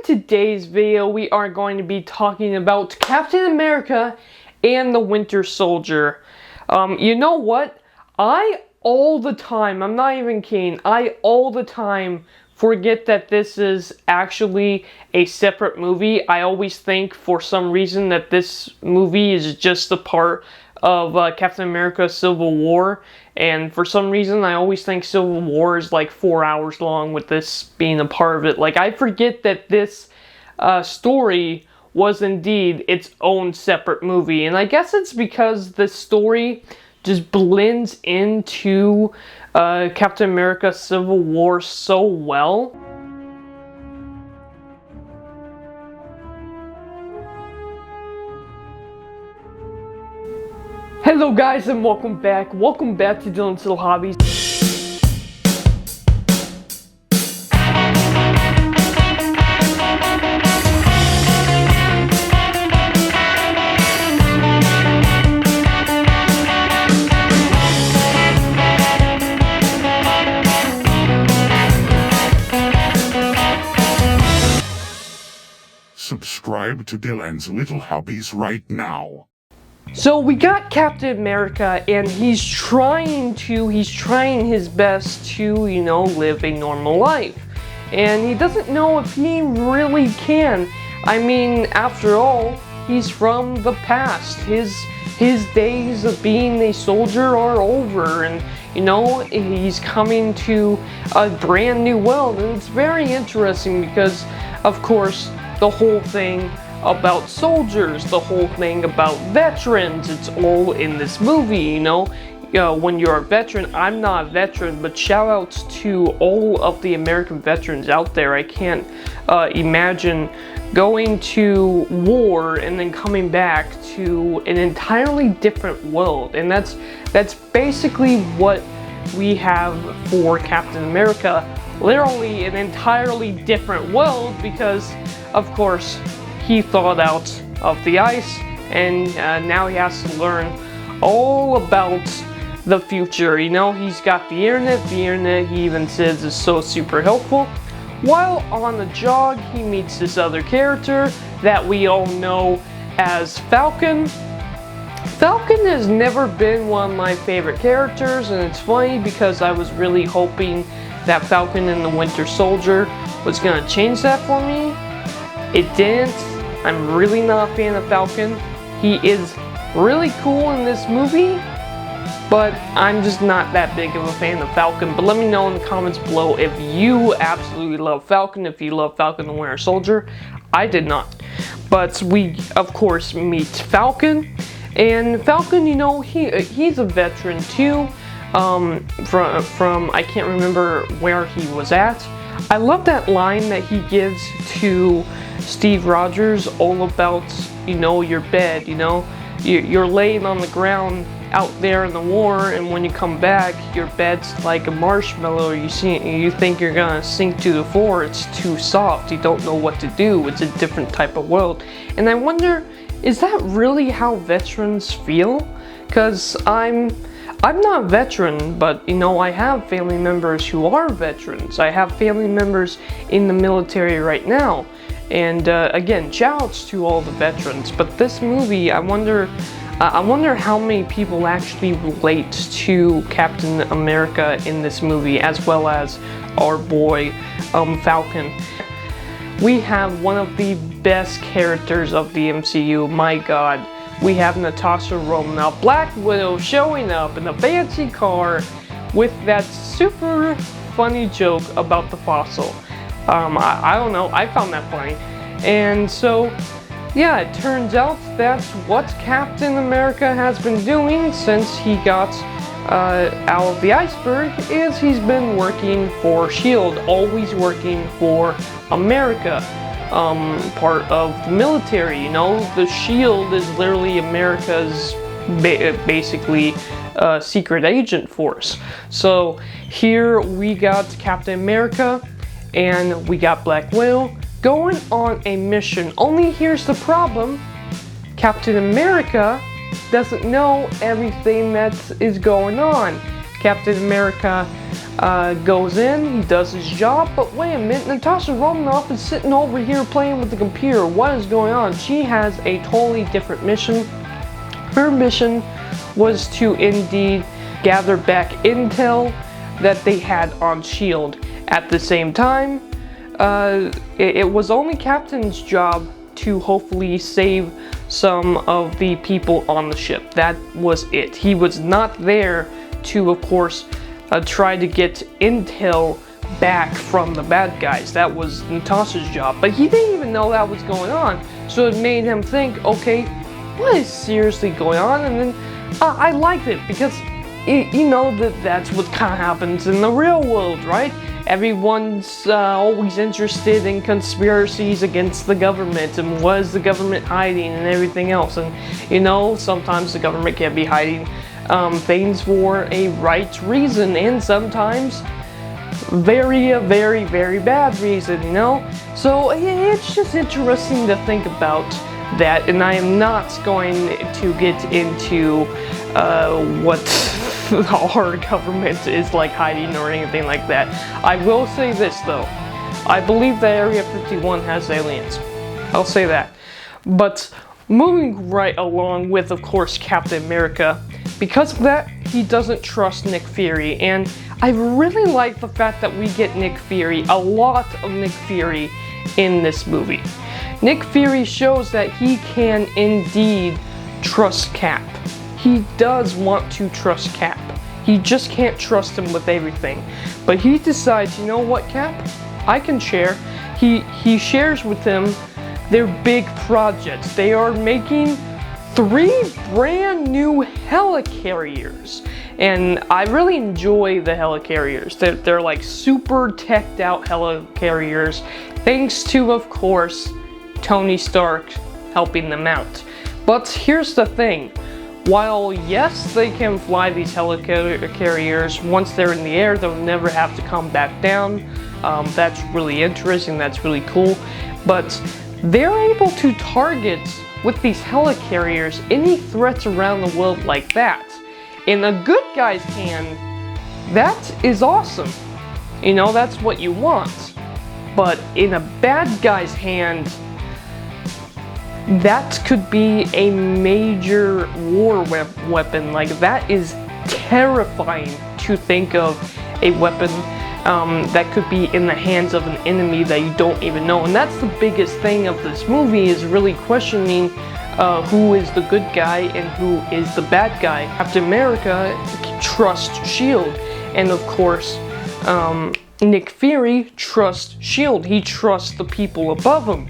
today's video, we are going to be talking about Captain America and the Winter Soldier. You know what? I'm not even kidding, I all the time forget that this is actually a separate movie. I always think for some reason that this movie is just a part of Captain America Civil War, and for some reason I always think Civil War is like 4 hours long, with this being a part of it. Like, I forget that this story was indeed its own separate movie, and I guess it's because the story just blends into Captain America Civil War so well. Hello guys, and welcome back to Dylan's Little Hobbies. Subscribe to Dylan's Little Hobbies right now. So we got Captain America, and he's trying his best to, you know, live a normal life. And he doesn't know if he really can. I mean, after all, he's from the past. His days of being a soldier are over, and, you know, he's coming to a brand new world. And it's very interesting because, of course, the whole thing about soldiers, the whole thing about veterans, it's all in this movie, you know. When you're a veteran, I'm not a veteran, but shout outs to all of the American veterans out there. I can't imagine going to war and then coming back to an entirely different world, and that's basically what we have for Captain America. Literally an entirely different world, because of course he thawed out of the ice, and now he has to learn all about the future. You know, he's got the internet he even says is so super helpful. While on the jog, he meets this other character that we all know as Falcon. Falcon has never been one of my favorite characters, and it's funny because I was really hoping that Falcon and the Winter Soldier was gonna change that for me. It didn't. I'm really not a fan of Falcon. He is really cool in this movie, but I'm just not that big of a fan of Falcon. But let me know in the comments below if you absolutely love Falcon, if you love Falcon the Winter Soldier. I did not. But we, of course, meet Falcon. And Falcon, you know, he's a veteran too. From I can't remember where he was at. I love that line that he gives to Steve Rogers, all about, you know, your bed, you know, you're laying on the ground out there in the war, and when you come back, your bed's like a marshmallow. You think you're gonna sink to the floor. It's too soft. You don't know what to do. It's a different type of world. And I wonder, is that really how veterans feel? Because I'm not a veteran, but, you know, I have family members who are veterans. I have family members in the military right now. And again, shoutouts to all the veterans. But this movie, I wonder how many people actually relate to Captain America in this movie, as well as our boy Falcon. We have one of the best characters of the MCU. My God, we have Natasha Romanoff, Black Widow, showing up in a fancy car with that super funny joke about the fossil. I don't know, I found that funny. And so, yeah, it turns out that's what Captain America has been doing since he got out of the iceberg, is he's been working for S.H.I.E.L.D., always working for America, part of the military, you know. The S.H.I.E.L.D. is literally America's basically secret agent force. So here we got Captain America and we got Black Widow going on a mission. Only here's the problem: Captain America doesn't know everything that is going on. Captain America goes in, he does his job, but wait a minute, Natasha Romanoff is sitting over here playing with the computer. What is going on? She has a totally different mission. Her mission was to indeed gather back intel that they had on S.H.I.E.L.D. At the same time, it was only Captain's job to hopefully save some of the people on the ship. That was it. He was not there to, of course, try to get intel back from the bad guys. That was Natasha's job, but he didn't even know that was going on, so it made him think, okay, what is seriously going on? And then I liked it because you know that's what kind of happens in the real world, right? Everyone's always interested in conspiracies against the government and what is the government hiding and everything else. And you know, sometimes the government can be hiding things for a right reason, and sometimes very bad reason, you know? So it's just interesting to think about that, and I am not going to get into what our government is like hiding or anything like that. I will say this though, I believe that Area 51 has aliens. I'll say that. But moving right along with, of course, Captain America, because of that, he doesn't trust Nick Fury, and I really like the fact that we get Nick Fury, a lot of Nick Fury in this movie. Nick Fury shows that he can indeed trust Cap. He does want to trust Cap. He just can't trust him with everything. But he decides, you know what, Cap? I can share. He shares with him their big projects. They are making 3 brand new helicarriers. And I really enjoy the helicarriers. They're like super teched out helicarriers, thanks to, of course, Tony Stark helping them out. But here's the thing. While yes, they can fly these helicarriers, once they're in the air, they'll never have to come back down. That's really interesting, that's really cool. But they're able to target, with these helicarriers, any threats around the world like that. In a good guy's hand, that is awesome. You know, that's what you want. But in a bad guy's hand, that could be a major war weapon. Like, that is terrifying to think of, a weapon that could be in the hands of an enemy that you don't even know. And that's the biggest thing of this movie, is really questioning who is the good guy and who is the bad guy. Captain America trusts S.H.I.E.L.D. and of course Nick Fury trusts S.H.I.E.L.D. He trusts the people above him.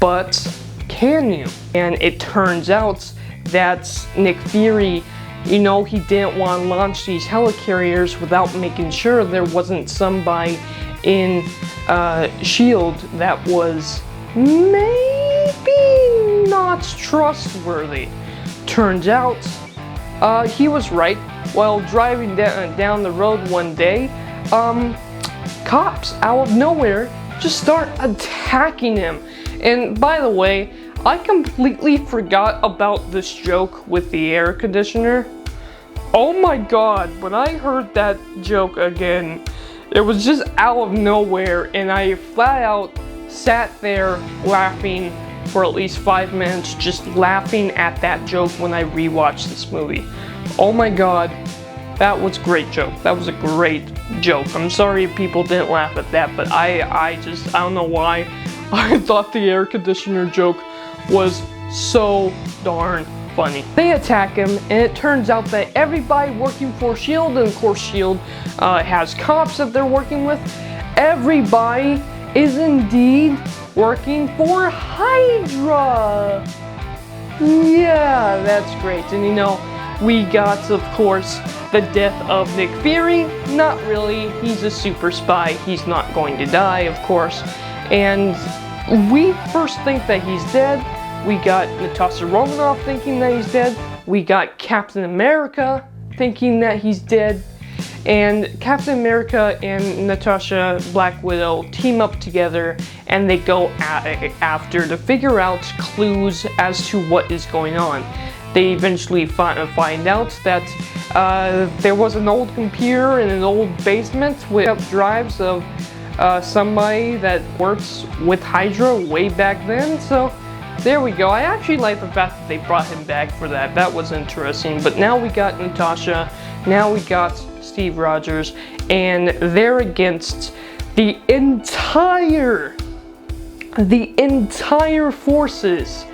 But can you? And it turns out that Nick Fury, you know, he didn't want to launch these helicarriers without making sure there wasn't somebody in S.H.I.E.L.D. that was maybe not trustworthy. Turns out he was right. While driving down the road one day, cops out of nowhere just start attacking him. And by the way, I completely forgot about this joke with the air conditioner. Oh my god, when I heard that joke again, it was just out of nowhere, and I flat out sat there laughing for at least 5 minutes, just laughing at that joke when I rewatched this movie. Oh my god, that was a great joke. That was a great joke. I'm sorry if people didn't laugh at that, but I don't know why. I thought the air conditioner joke was so darn funny. They attack him, and it turns out that everybody working for S.H.I.E.L.D., and of course S.H.I.E.L.D. has cops that they're working with, everybody is indeed working for Hydra. Yeah, that's great. And you know, we got, of course, the death of Nick Fury. Not really, he's a super spy, he's not going to die, of course. And we first think that he's dead. We got Natasha Romanoff thinking that he's dead. We got Captain America thinking that he's dead. And Captain America and Natasha Black Widow team up together, and they go after to figure out clues as to what is going on. they eventually find out that there was an old computer in an old basement with drives of somebody that works with Hydra way back then. So there we go. I actually like the fact that they brought him back for that. That was interesting. But now we got Natasha, now we got Steve Rogers, and they're against the entire forces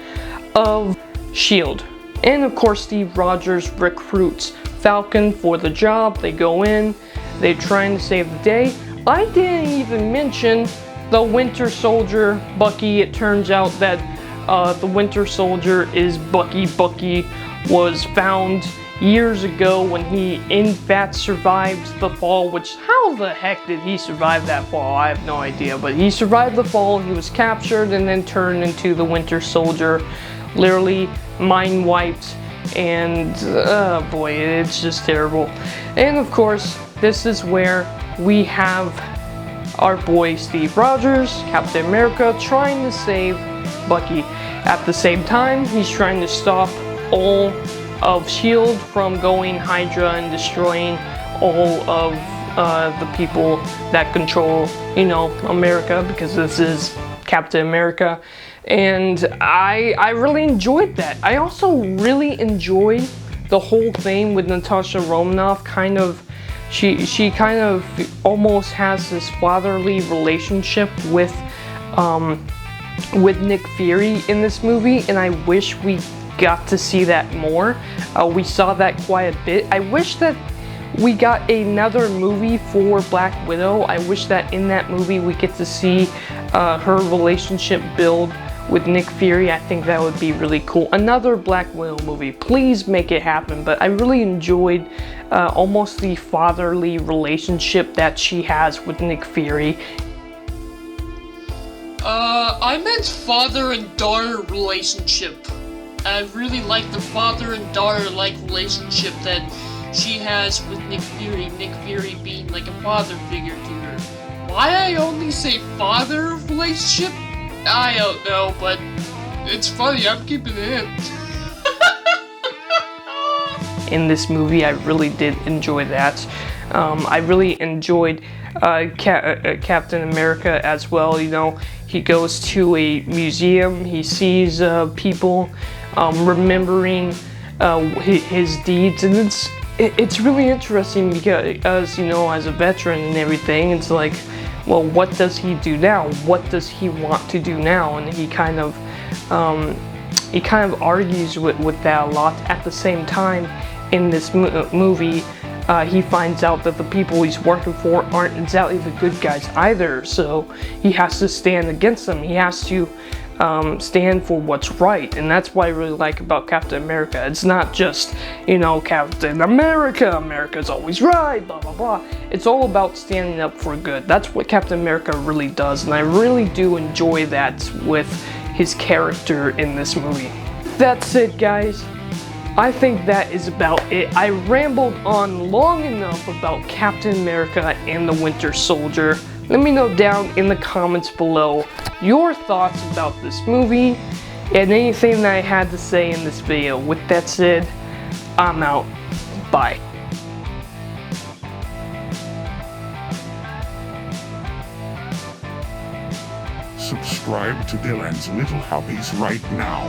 of S.H.I.E.L.D. And of course, Steve Rogers recruits Falcon for the job. They go in, they're trying to save the day. I didn't even mention the Winter Soldier, Bucky. It turns out that the Winter Soldier is Bucky. Bucky was found years ago when he in fact survived the fall, which how the heck did he survive that fall? I have no idea, but he survived the fall. He was captured and then turned into the Winter Soldier, literally mind wiped, and oh boy, it's just terrible. And of course, this is where we have our boy Steve Rogers, Captain America, trying to save Bucky. At the same time, he's trying to stop all of S.H.I.E.L.D. from going Hydra and destroying all of the people that control, you know, America, because this is Captain America. And I really enjoyed that. I also really enjoyed the whole thing with Natasha Romanoff. She kind of almost has this fatherly relationship with Nick Fury in this movie, and I wish we got to see that more. We saw that quite a bit. I wish that we got another movie for Black Widow. I wish that in that movie we get to see her relationship build with Nick Fury. I think that would be really cool. Another Black Widow movie. Please make it happen. But I really enjoyed almost the fatherly relationship that she has with Nick Fury. I meant father and daughter relationship. I really like the father and daughter-like relationship that she has with Nick Fury. Nick Fury being like a father figure to her. Why I only say father relationship? I don't know, but it's funny, I'm keeping it in. In this movie, I really did enjoy that. I really enjoyed Captain America as well. You know, he goes to a museum, he sees people remembering his deeds, and it's really interesting because, you know, as a veteran and everything, it's like, well, what does he do now? What does he want to do now? And he kind of argues with that a lot. At the same time, in this movie, he finds out that the people he's working for aren't exactly the good guys either. So he has to stand against them. He has to stand for what's right, and that's what I really like about Captain America. It's not just, you know, Captain America, America's always right, blah blah blah. It's all about standing up for good. That's what Captain America really does, and I really do enjoy that with his character in this movie. That's it, guys. I think that is about it. I rambled on long enough about Captain America and the Winter Soldier. Let me know down in the comments below your thoughts about this movie and anything that I had to say in this video. With that said, I'm out. Bye. Subscribe to Dylan's Little Hobbies right now.